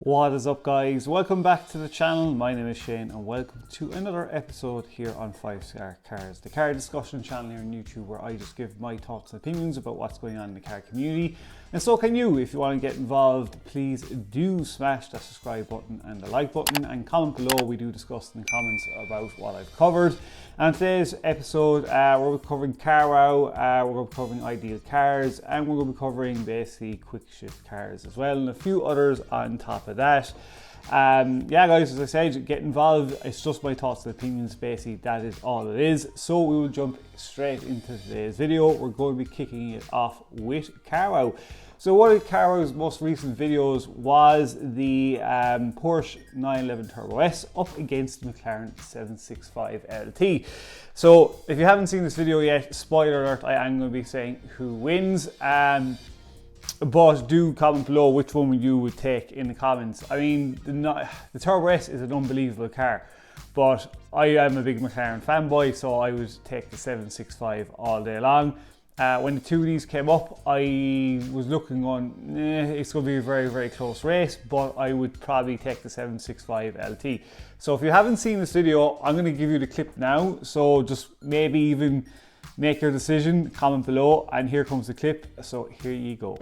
What is up, guys? Welcome back to the channel. My name is Shane and welcome to another episode here on 5-Star Cars, the car discussion channel here on YouTube, where I just give my thoughts and opinions about what's going on in the car community. And so can you. If you want to get involved, please do smash that subscribe button and the like button and comment below. We do discuss in the comments about what I've covered. And today's episode, we're going to be covering Carwow, we're going to be covering ideal cars, and we're going to be covering basically quick shift cars as well, and a few others on top of that. Yeah, guys, as I said, get involved. It's just my thoughts and opinions, basically. That is all it is. So we will jump straight into today's video. We're going to be kicking it off with Carwow. So one of Carwow's most recent videos was the Porsche 911 Turbo S up against the Mclaren 765 LT. So if you haven't seen this video yet, spoiler alert, I am going to be saying who wins. But do comment below which one you would take in the comments. I mean, the Turbo S is an unbelievable car, but I am a big McLaren fanboy, so I would take the 765 all day long. When the two of these came up, I was looking on, it's going to be a very, very close race, but I would probably take the 765 LT. So if you haven't seen this video, I'm going to give you the clip now, so just maybe even make your decision, comment below, and here comes the clip, so here you go.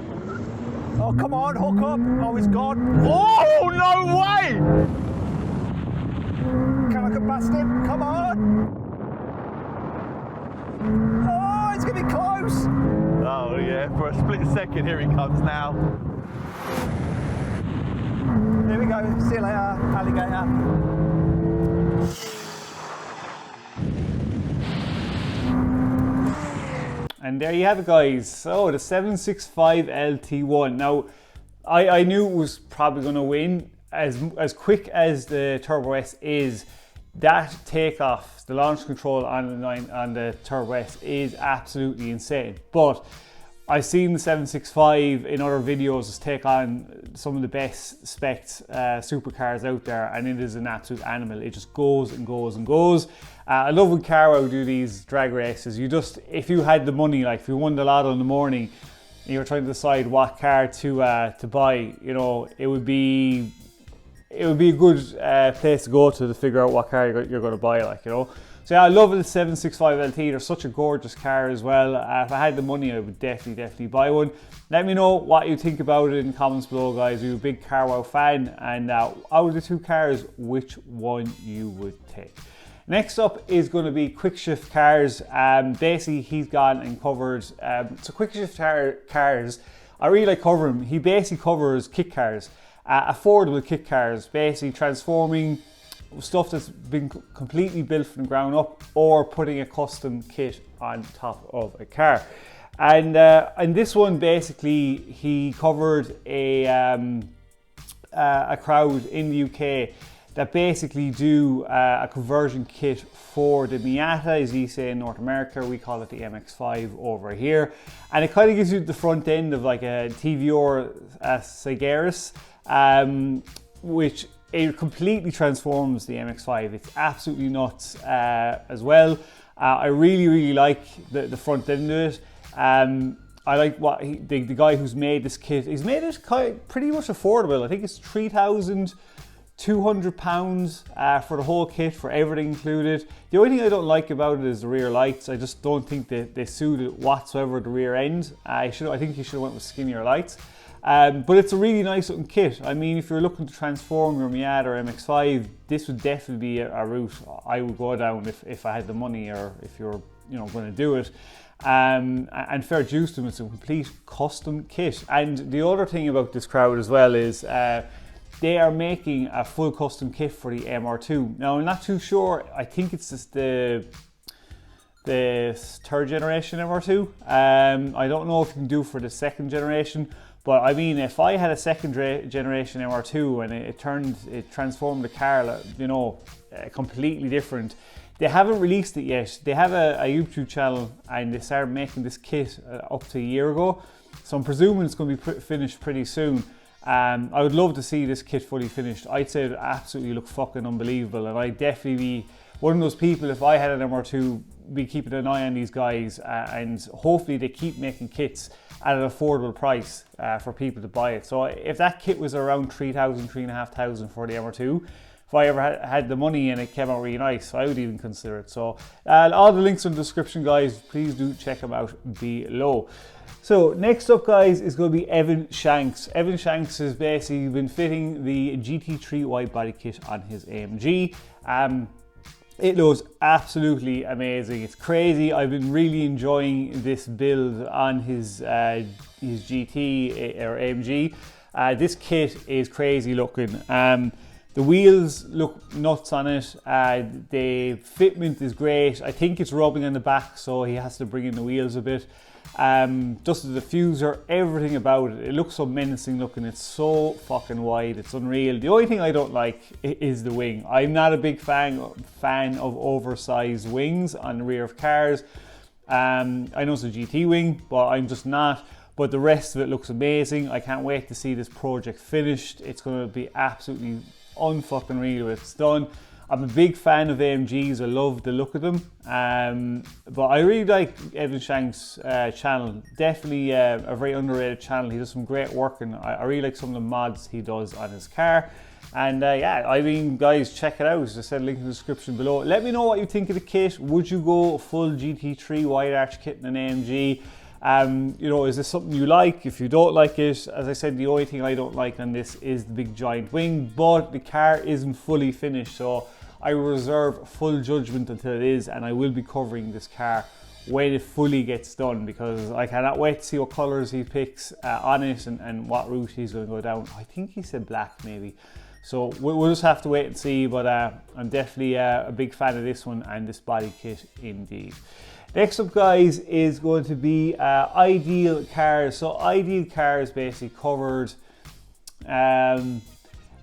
Oh, come on, hook up. Oh, he's gone. Oh, no way! Can I get past him? Come on! Oh, it's gonna be close! Oh, yeah, for a split second, here he comes now. Here we go. See you later, alligator. And there you have it, guys. So the 765 LT1. Now, I knew it was probably going to win. As quick as the Turbo S is, that takeoff, the launch control on the Turbo S is absolutely insane. But I've seen the 765 in other videos take on some of the best specced supercars out there, and it is an absolute animal. It just goes and goes and goes. I love when Carwow do these drag races. If you had the money, like if you won the lotto in the morning, and you were trying to decide what car to buy, you know, it would be a good place to go to figure out what car you're going to buy, like, you know. So yeah, I love the 765 LT. They're such a gorgeous car as well. If I had the money, I would definitely buy one. Let me know what you think about it in the comments below, guys. Are you a big Carwow fan? And out of the two cars, which one you would take? Next up is going to be quick shift cars. Basically, he's gone and covered. So quick shift cars, I really like covering. He basically covers kit cars, affordable kit cars, basically transforming stuff that's been completely built from the ground up or putting a custom kit on top of a car. And this one, basically, he covered a crowd in the UK that basically do a conversion kit for the Miata, as you say in North America. We call it the MX-5 over here. And it kind of gives you the front end of like a TVR Sagaris, which it completely transforms the MX-5. It's absolutely nuts as well. I really like the front end of it. I like what the guy who's made this kit, he's made it pretty much affordable. I think it's £3,200 for the whole kit, for everything included. The only thing I don't like about it is the rear lights. I just don't think they suit it whatsoever, the rear end. I think you should have went with skinnier lights. But it's a really nice looking kit. I mean, if you're looking to transform your Miata or MX-5, this would definitely be a route I would go down if I had the money, or if you're going to do it. And fair dues to them, it's a complete custom kit. And the other thing about this crowd as well is they are making a full custom kit for the MR2. Now, I'm not too sure. I think it's just the third generation MR2. I don't know if you can do for the second generation. But I mean, if I had a second generation MR2 and it transformed the car, you know, completely different. They haven't released it yet. They have a YouTube channel and they started making this kit up to a year ago. So I'm presuming it's going to be finished pretty soon. I would love to see this kit fully finished. I'd say it absolutely look fucking unbelievable, and I'd definitely be one of those people, if I had an MR2, be keeping an eye on these guys, and hopefully they keep making kits at an affordable price for people to buy it. So if that kit was around 3,000, 3,500 for the MR2, if I ever had the money and it came out really nice, I would even consider it. So all the links in the description, guys. Please do check them out below. So next up, guys, is going to be Evan Shanks. Evan Shanks has basically been fitting the GT3 wide body kit on his AMG. It looks absolutely amazing. It's crazy. I've been really enjoying this build on his GT or AMG. This kit is crazy looking. The wheels look nuts on it. The fitment is great. I think it's rubbing on the back, so he has to bring in the wheels a bit. Just the diffuser, everything about it. It looks so menacing looking. It's so fucking wide. It's unreal. The only thing I don't like is the wing. I'm not a big fan of oversized wings on the rear of cars. I know it's a GT wing, but I'm just not. But the rest of it looks amazing. I can't wait to see this project finished. It's going to be absolutely unfucking real when it's done. I'm a big fan of AMGs. I love the look of them. But I really like Evan Shank's channel. Definitely a very underrated channel. He does some great work, and I really like some of the mods he does on his car. And yeah, I mean, guys, check it out. As I said, link in the description below. Let me know what you think of the kit. Would you go full GT3 wide arch kit in an AMG? You know, is this something you like? If you don't like it, as I said, the only thing I don't like on this is the big giant wing, but the car isn't fully finished, so I reserve full judgment until it is, and I will be covering this car when it fully gets done, because I cannot wait to see what colours he picks on it, and what route he's going to go down. I think he said black maybe. So we'll just have to wait and see, but I'm definitely a big fan of this one and this body kit indeed. Next up, guys, is going to be Ideal Cars. So Ideal Cars basically covered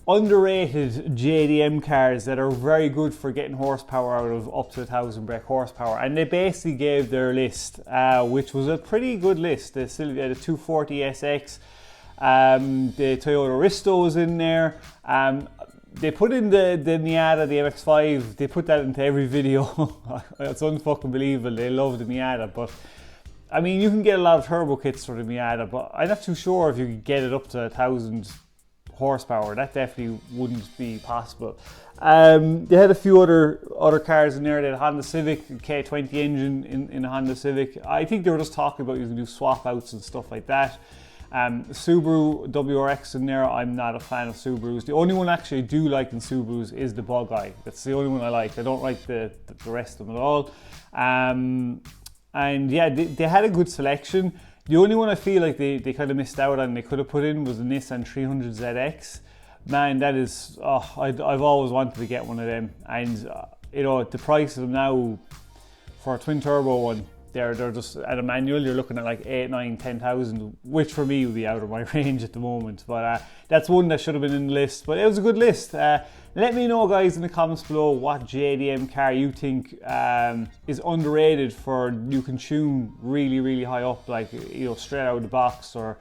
underrated JDM cars that are very good for getting horsepower out of up to 1,000 brake horsepower. And they basically gave their list, which was a pretty good list. They still had a 240 SX, the Toyota Aristo was in there. They put in the Miata, the MX-5, they put that into every video. It's unfucking believable. They love the Miata, but I mean, you can get a lot of turbo kits for the Miata, but I'm not too sure if you could get it up to 1,000 horsepower. That definitely wouldn't be possible. They had a few other cars in there. They had a Honda Civic, K20 engine in a Honda Civic. I think they were just talking about you can do swap outs and stuff like that. Subaru WRX in there. I'm not a fan of Subarus. The only one actually I do like in Subarus is the Bug Eye. That's the only one I like. I don't like the rest of them at all. And yeah, they had a good selection. The only one I feel like they kind of missed out on, they could have put in, was the Nissan 300ZX. Man, that is, I've always wanted to get one of them. And you know, the price of them now for a twin turbo one, they're just at a manual, you're looking at like 8, 9, 10,000, which for me would be out of my range at the moment. But that's one that should have been in the list, but it was a good list. Let me know, guys, in the comments below what JDM car you think is underrated for you can tune really, really high up, like, you know, straight out of the box, or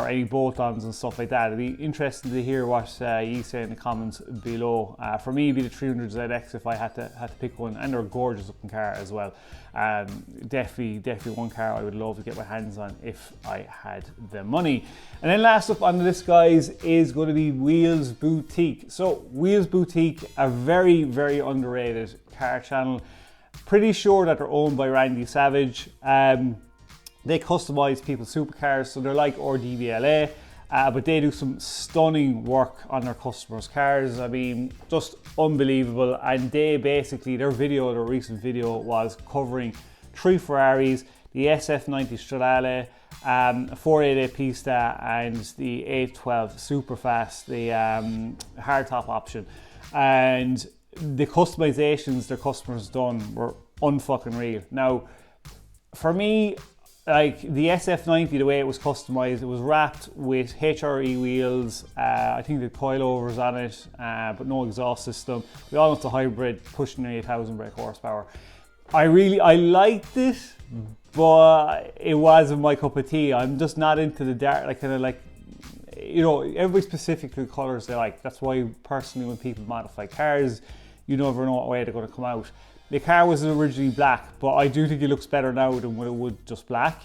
any bolt-ons and stuff like that. It'd be interesting to hear what you say in the comments below. For me, it'd be the 300ZX if I had to pick one, and they're a gorgeous looking car as well. Definitely one car I would love to get my hands on if I had the money. And then last up on the list, guys, is going to be Wheels Boutique. So Wheels Boutique, a very, very underrated car channel. Pretty sure that they're owned by Randy Savage. They customize people's supercars, so they're like RDBLA, but they do some stunning work on their customers' cars. I mean, just unbelievable. And they basically, their recent video was covering 3 Ferraris, the SF90 Stradale, 488 Pista, and the 812 Superfast, the hardtop option. And the customizations their customers done were unfucking real. Now, for me, like the SF90, the way it was customized, it was wrapped with HRE wheels. I think the coilovers on it, but no exhaust system. We all know it's a hybrid, pushing 8,000 brake horsepower. I liked it, but it wasn't my cup of tea. I'm just not into the dark, like kind of like, you know, everybody's specific to the colors they like. That's why personally, when people modify cars, you never know what way they're going to come out. The car was originally black, but I do think it looks better now than when it would just black.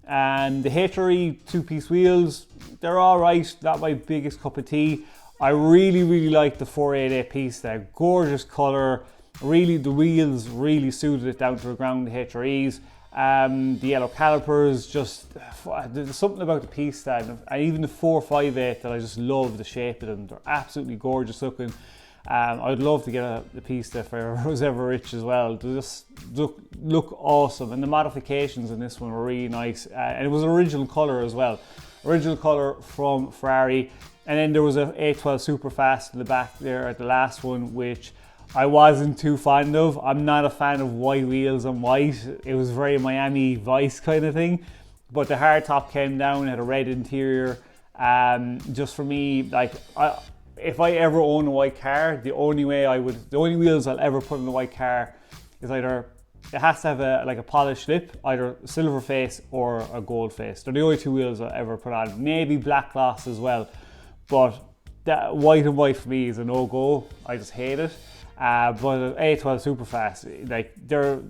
And the HRE 2-piece wheels, they're all right, not my biggest cup of tea. I really like the 488 piece there, gorgeous colour. Really, the wheels really suited it down to the ground, the HREs. The yellow calipers, there's something about the piece stand, and even the 458 that I just love the shape of them. They're absolutely gorgeous looking. I'd love to get the piece if I was ever rich as well. They just look awesome, and the modifications in this one were really nice. And it was original colour as well, original colour from Ferrari. And then there was a 812 Superfast in the back there at the last one, which I wasn't too fond of. I'm not a fan of white wheels on white. It was very Miami Vice kind of thing. But the hardtop came down, had a red interior. Just for me, like, if I ever own a white car, the only wheels I'll ever put in a white car is either, it has to have a polished lip, either silver face or a gold face. They're the only two wheels I'll ever put on. Maybe black gloss as well. But that white and white for me is a no-go. I just hate it. But A12 Superfast, like they're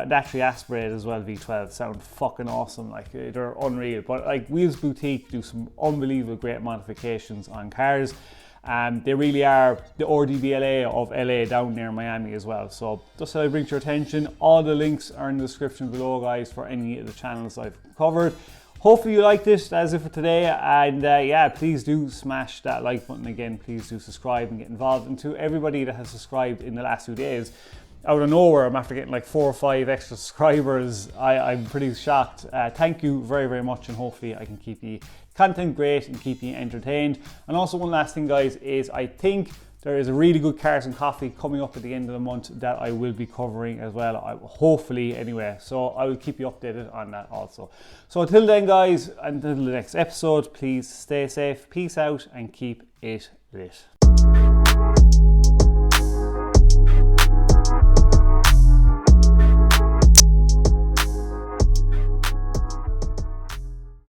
naturally aspirated as well. V12 sound fucking awesome. Like they're unreal. But like Wheels Boutique do some unbelievable great modifications on cars. They really are the RDBLA of LA down near Miami as well. So just so I bring to your attention, all the links are in the description below, guys, for any of the channels I've covered. Hopefully you liked it. That's it for today, and yeah, please do smash that like button again. Please do subscribe and get involved. And to everybody that has subscribed in the last few days, out of nowhere, I'm after getting like 4 or 5 extra subscribers. I'm pretty shocked. Thank you very much, and hopefully I can keep the content great and keep you entertained. And also one last thing, guys, is I think there is a really good Cars and Coffee coming up at the end of the month that I will be covering as well, hopefully anyway. So I will keep you updated on that also. So until then, guys, until the next episode, please stay safe, peace out, and keep it lit.